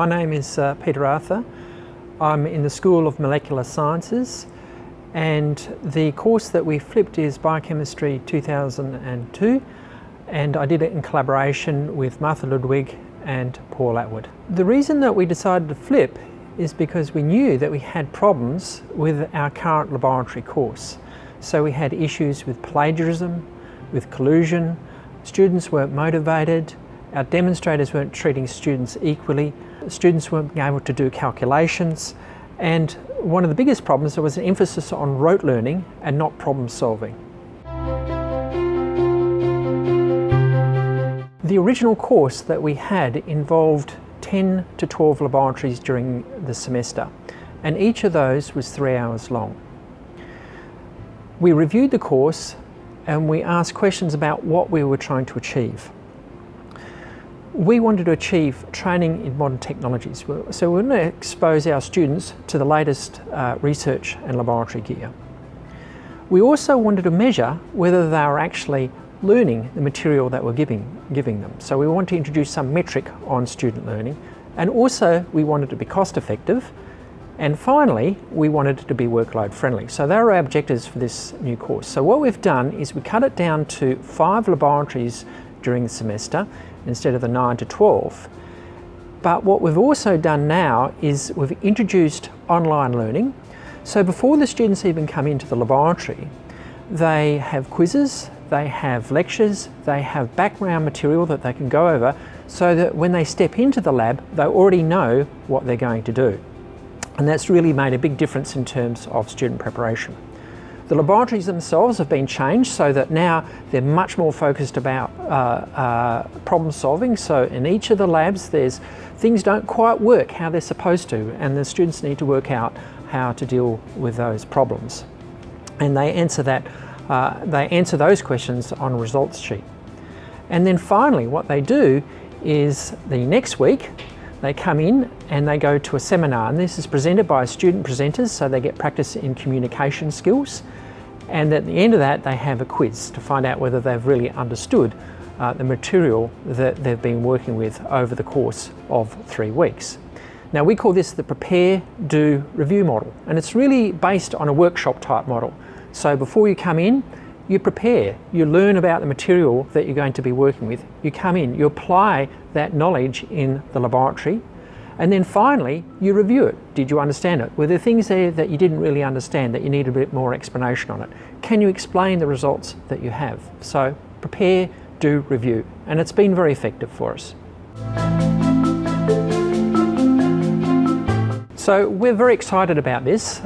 My name is Peter Arthur. I'm in the School of Molecular Sciences, and the course that we flipped is Biochemistry 2002, and I did it in collaboration with Martha Ludwig and Paul Atwood. The reason that we decided to flip is because we knew that we had problems with our current laboratory course. So we had issues with plagiarism, with collusion, students weren't motivated, our demonstrators weren't treating students equally, students weren't being able to do calculations, and one of the biggest problems, there was an emphasis on rote learning and not problem solving. The original course that we had involved 10 to 12 laboratories during the semester, and each of those was 3 hours long. We reviewed the course and we asked questions about what we were trying to achieve. We wanted to achieve training in modern technologies, so we want to expose our students to the latest research and laboratory gear. We also wanted to measure whether they were actually learning the material that we're giving them. So we want to introduce some metric on student learning, and also we wanted to be cost effective, and finally we wanted it to be workload friendly. So they were our objectives for this new course. So what we've done is we cut it down to 5 laboratories during the semester instead of the 9 to 12. But what we've also done now is we've introduced online learning. So before the students even come into the laboratory, they have quizzes, they have lectures, they have background material that they can go over, so that when they step into the lab, they already know what they're going to do. And that's really made a big difference in terms of student preparation. The laboratories themselves have been changed so that now they're much more focused about problem solving. So in each of the labs, things don't quite work how they're supposed to, and the students need to work out how to deal with those problems. And they answer those questions on a results sheet. And then finally, what they do is the next week, they come in and they go to a seminar, and this is presented by student presenters, so they get practice in communication skills. And at the end of that, they have a quiz to find out whether they've really understood the material that they've been working with over the course of 3 weeks. Now, we call this the prepare, do, review model, and it's really based on a workshop type model. So before you come in, you prepare, you learn about the material that you're going to be working with, you come in, you apply that knowledge in the laboratory, and then finally you review it. Did you understand it? Were there things there that you didn't really understand that you need a bit more explanation on it? Can you explain the results that you have? So prepare, do, review, and it's been very effective for us. So we're very excited about this.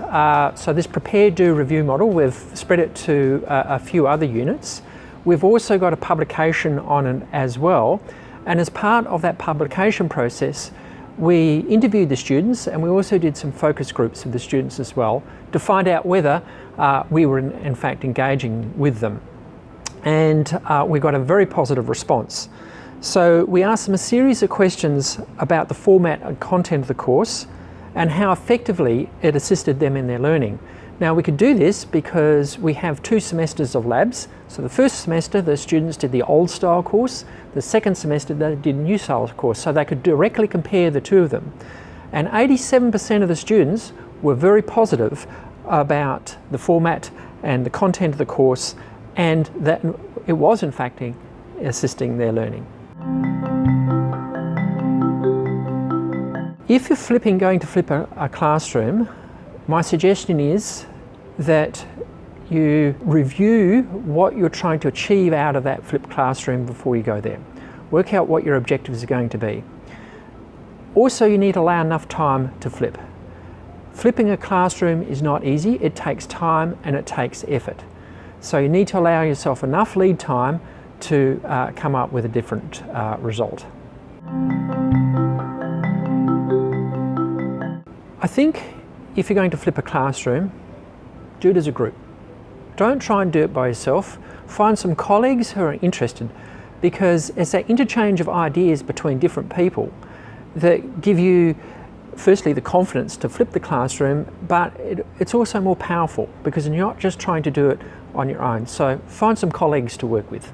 So this prepare, do, review model, we've spread it to a few other units. We've also got a publication on it as well. And as part of that publication process, we interviewed the students, and we also did some focus groups with the students as well to find out whether we were in fact engaging with them. And we got a very positive response. So we asked them a series of questions about the format and content of the course, and how effectively it assisted them in their learning. Now, we could do this because we have 2 semesters of labs. So the first semester, the students did the old style course. The second semester, they did a new style course, so they could directly compare the 2 of them. And 87% of the students were very positive about the format and the content of the course, and that it was in fact assisting their learning. If you're going to flip a classroom, my suggestion is that you review what you're trying to achieve out of that flipped classroom before you go there. Work out what your objectives are going to be. Also, you need to allow enough time to flip. Flipping a classroom is not easy. It takes time and it takes effort. So you need to allow yourself enough lead time to come up with a different result. I think if you're going to flip a classroom, do it as a group. Don't try and do it by yourself. Find some colleagues who are interested, because it's that interchange of ideas between different people that give you, firstly, the confidence to flip the classroom, but it's also more powerful because you're not just trying to do it on your own. So find some colleagues to work with.